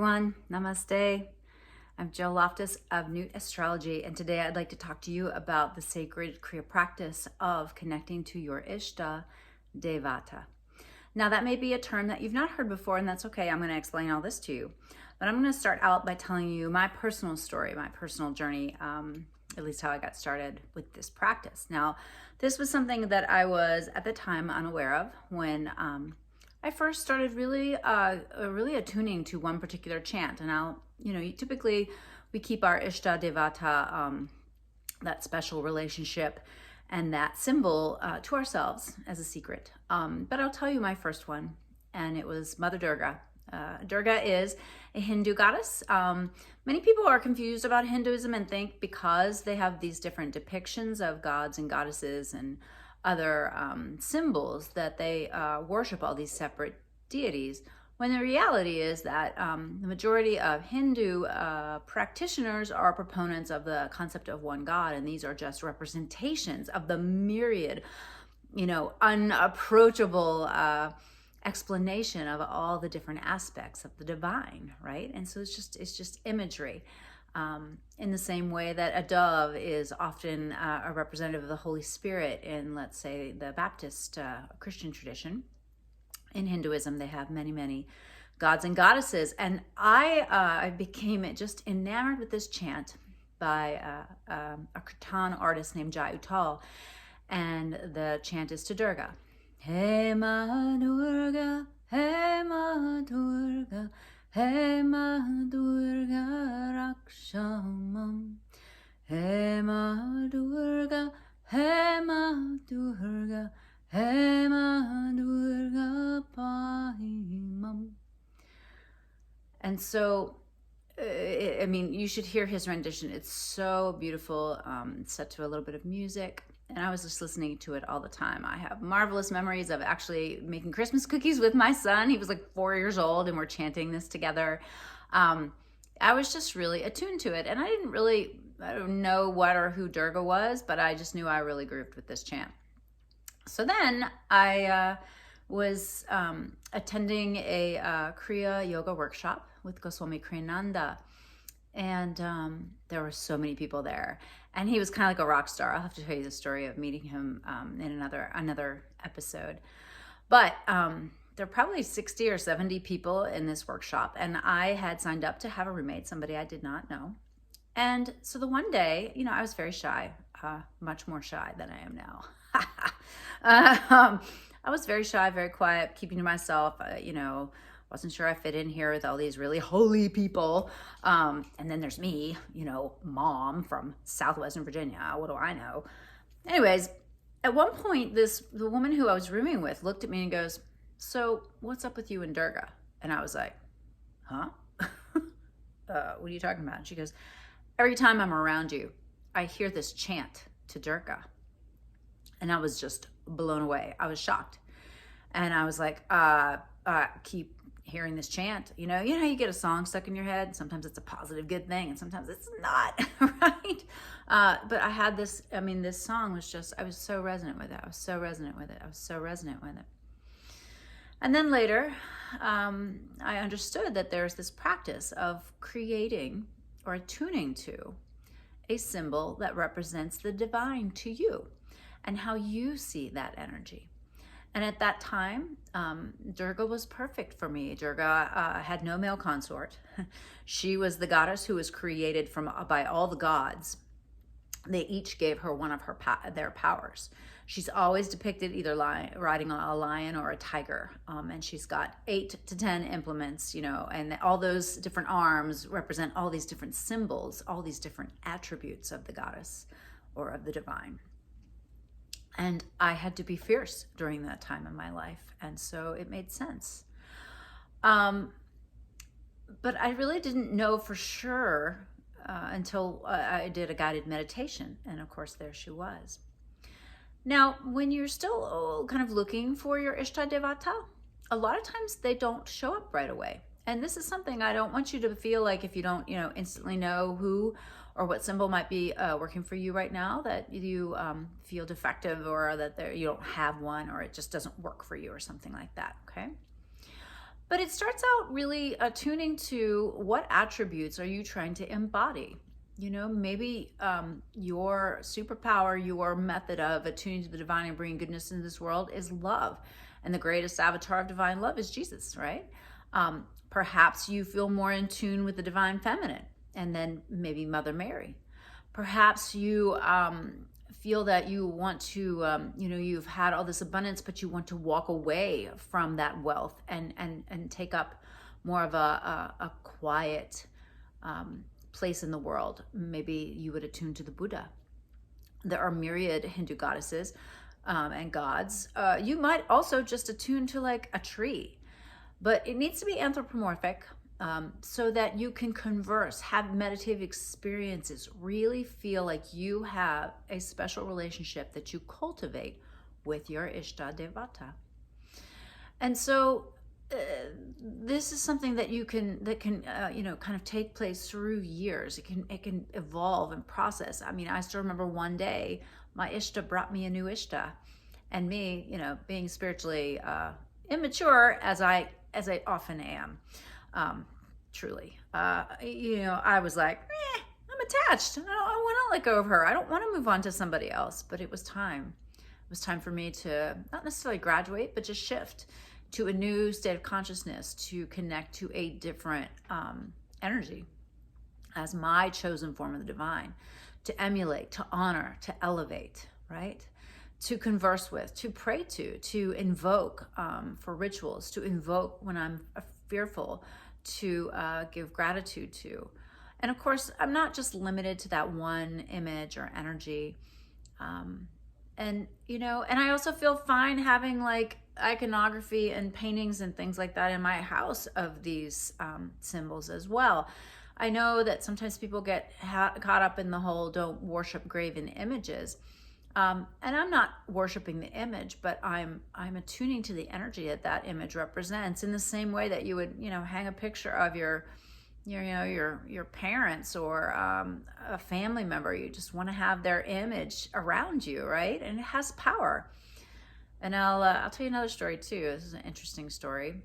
everyone. Namaste. I'm Jill Loftus of Newt Astrology, and today I'd like to talk to you about the sacred Kriya practice of connecting to your Ishta Devata. Now, that may be a term that you've not heard before, and that's okay. I'm going to explain all this to you. But I'm going to start out by telling you my personal story, my personal journey, at least how I got started with this practice. Now, this was something that I was at the time unaware of when I first started really attuning to one particular chant. And typically we keep our Ishta Devata, that special relationship and that symbol to ourselves as a secret. But I'll tell you my first one, and it was Mother Durga. Durga is a Hindu goddess. Many people are confused about Hinduism and think because they have these different depictions of gods and goddesses and other symbols that they worship all these separate deities, when the reality is that the majority of Hindu practitioners are proponents of the concept of one God, and these are just representations of the myriad, unapproachable explanation of all the different aspects of the divine, right? And so it's just imagery. In the same way that a dove is often a representative of the Holy Spirit in, let's say, the Baptist Christian tradition. In Hinduism, they have many, many gods and goddesses. And I became just enamored with this chant by a kirtan artist named Jai Uttal. And the chant is to Durga. Hey Ma Durga, hey Ma Durga, hey Ma Durga Rakshamam. Hey Ma Durga, hey Ma Durga, hey Ma Durga Pahimam. And so, you should hear his rendition. It's so beautiful. It's set to a little bit of music. And I was just listening to it all the time. I have marvelous memories of actually making Christmas cookies with my son. He was like 4 years old and we're chanting this together. I was just really attuned to it. And I don't know what or who Durga was, but I just knew I really grooved with this chant. So then I was attending a Kriya Yoga workshop with Goswami Kriyananda. And there were so many people there. And he was kind of like a rock star. I'll have to tell you the story of meeting him in another episode. But there were probably 60 or 70 people in this workshop. And I had signed up to have a roommate, somebody I did not know. And so the one day, I was very shy, much more shy than I am now. I was very shy, very quiet, keeping to myself, wasn't sure I fit in here with all these really holy people. And then there's me, mom from Southwestern Virginia. What do I know? Anyways, at one point, the woman who I was rooming with looked at me and goes, "So what's up with you and Durga?" And I was like, "Huh? What are you talking about?" And she goes, "Every time I'm around you, I hear this chant to Durga." And I was just blown away. I was shocked. And I was like, keep hearing this chant. You know how you get a song stuck in your head? Sometimes it's a positive, good thing, and sometimes it's not, right? But I had this song was just, I was so resonant with it. I was so resonant with it. And then later, I understood that there's this practice of creating or attuning to a symbol that represents the divine to you and how you see that energy. And at that time, Durga was perfect for me. Durga had no male consort. She was the goddess who was created by all the gods. They each gave her one of their powers. She's always depicted either riding on a lion or a tiger. And she's got 8 to 10 implements, and all those different arms represent all these different symbols, all these different attributes of the goddess or of the divine. And I had to be fierce during that time in my life. And so it made sense. But I really didn't know for sure until I did a guided meditation. And of course, there she was. Now, when you're still kind of looking for your Ishta Devata, a lot of times they don't show up right away. And this is something I don't want you to feel like if you don't, instantly know who or what symbol might be working for you right now, that you feel defective or that you don't have one or it just doesn't work for you or something like that, okay? But it starts out really attuning to what attributes are you trying to embody. You know, maybe your superpower, your method of attuning to the divine and bringing goodness into this world is love. And the greatest avatar of divine love is Jesus, right? Perhaps you feel more in tune with the divine feminine, and then maybe Mother Mary. Perhaps you feel that you want to, you've had all this abundance, but you want to walk away from that wealth and take up more of a quiet place in the world. Maybe you would attune to the Buddha. There are myriad Hindu goddesses and gods. You might also just attune to like a tree, but it needs to be anthropomorphic so that you can converse, have meditative experiences, really feel like you have a special relationship that you cultivate with your Ishta Devata. And so this is something that can kind of take place through years. It can evolve and process. I mean, I still remember one day my Ishta brought me a new Ishta, and me, being spiritually immature as I often am, truly, I was like, I'm attached. I want to let go of her. I don't want to move on to somebody else. But it was time. It was time for me to not necessarily graduate, but just shift to a new state of consciousness, to connect to a different energy as my chosen form of the divine, to emulate, to honor, to elevate, right? To converse with, to pray to invoke for rituals, to invoke when I'm fearful, to give gratitude to. And of course, I'm not just limited to that one image or energy. And I also feel fine having like iconography and paintings and things like that in my house of these symbols as well. I know that sometimes people get caught up in the whole don't worship graven images. And I'm not worshiping the image, but I'm attuning to the energy that image represents, in the same way that you would, hang a picture of your parents or a family member. You just want to have their image around you, right? And it has power. And I'll tell you another story too. This is an interesting story.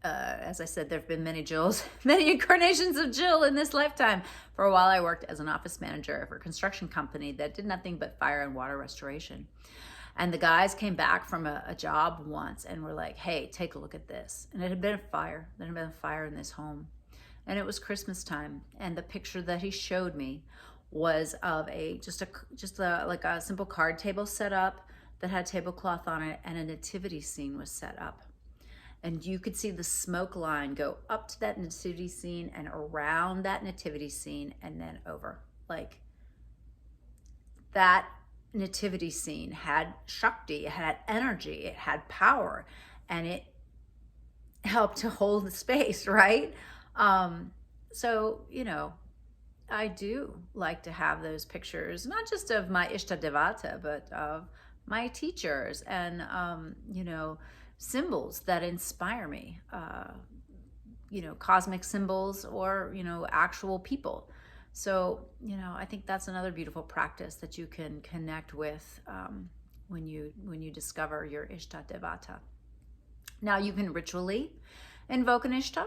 As I said, there have been many Jills, many incarnations of Jill in this lifetime. For a while, I worked as an office manager for a construction company that did nothing but fire and water restoration. And the guys came back from a job once and were like, hey, take a look at this. And it had been a fire. There had been a fire in this home. And it was Christmas time. And the picture that he showed me was of just a simple card table set up that had a tablecloth on it, and a nativity scene was set up. And you could see the smoke line go up to that nativity scene and around that nativity scene and then over. Like, that nativity scene had Shakti, it had energy, it had power, and it helped to hold the space, right? So, I do like to have those pictures, not just of my Ishta Devata, but of my teachers and, symbols that inspire me, cosmic symbols or, actual people. So, I think that's another beautiful practice that you can connect with when you discover your Ishta Devata. Now, you can ritually invoke an Ishta.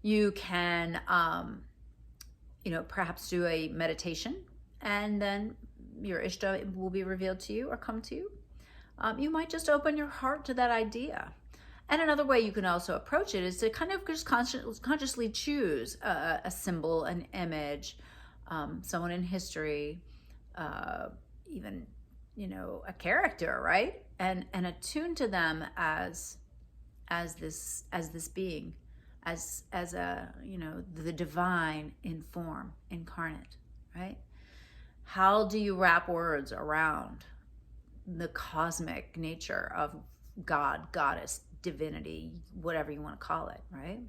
You can, perhaps do a meditation, and then your Ishta will be revealed to you or come to you. You might just open your heart to that idea. And another way you can also approach it is to kind of just consciously choose a symbol, an image, someone in history, even, a character, right? And attune to them as this being, as the divine in form, incarnate, right? How do you wrap words around the cosmic nature of God, goddess, divinity, whatever you want to call it, right?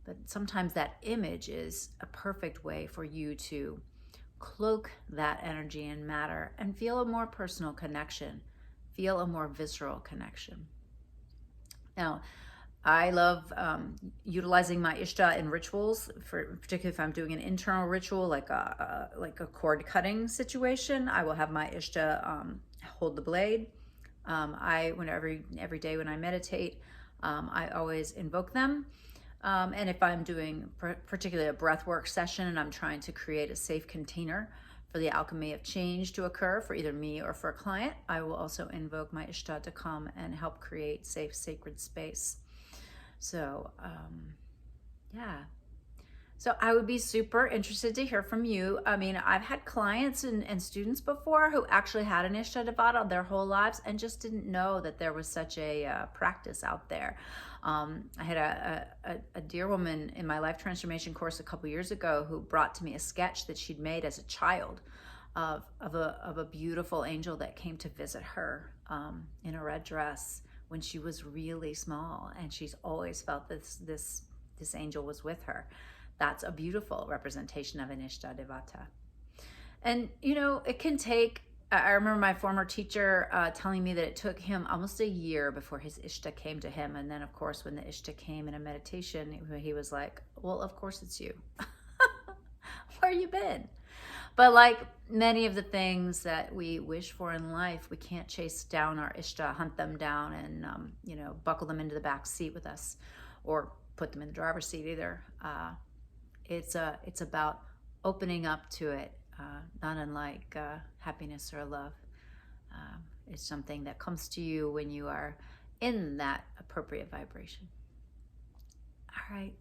But sometimes that image is a perfect way for you to cloak that energy and matter and feel a more personal connection, feel a more visceral connection. Now, I love utilizing my Ishta in rituals, particularly if I'm doing an internal ritual, like a cord cutting situation. I will have my Ishta hold the blade. Every day when I meditate, I always invoke them. And if I'm doing particularly a breathwork session and I'm trying to create a safe container for the alchemy of change to occur for either me or for a client, I will also invoke my Ishta to come and help create safe, sacred space. So, yeah. So I would be super interested to hear from you. I mean, I've had clients and students before who actually had an Ishta Devata their whole lives and just didn't know that there was such a practice out there. I had a dear woman in my life transformation course a couple years ago who brought to me a sketch that she'd made as a child of a beautiful angel that came to visit her in a red dress when she was really small, and she's always felt this angel was with her. That's a beautiful representation of an Ishta Devata. And, you know, it can take, I remember my former teacher telling me that it took him almost a year before his Ishta came to him. And then, of course, when the Ishta came in a meditation, he was like, well, of course it's you. Where you been? But like many of the things that we wish for in life, we can't chase down our Ishta, hunt them down and, you know, buckle them into the back seat with us or put them in the driver's seat either. It's about opening up to it, not unlike happiness or love. It's something that comes to you when you are in that appropriate vibration. All right.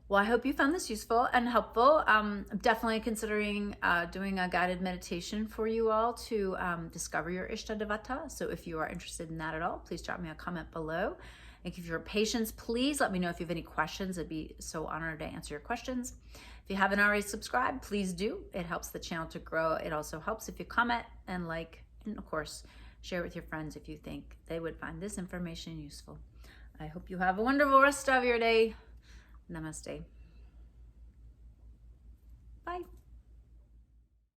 Well, I hope you found this useful and helpful. I'm definitely considering doing a guided meditation for you all to discover your Ishta Devata. So if you are interested in that at all, please drop me a comment below. Thank you for your patience. Please let me know if you have any questions. I'd be so honored to answer your questions. If you haven't already subscribed, please do. It helps the channel to grow. It also helps if you comment and like, and of course, share with your friends if you think they would find this information useful. I hope you have a wonderful rest of your day. Namaste. Bye.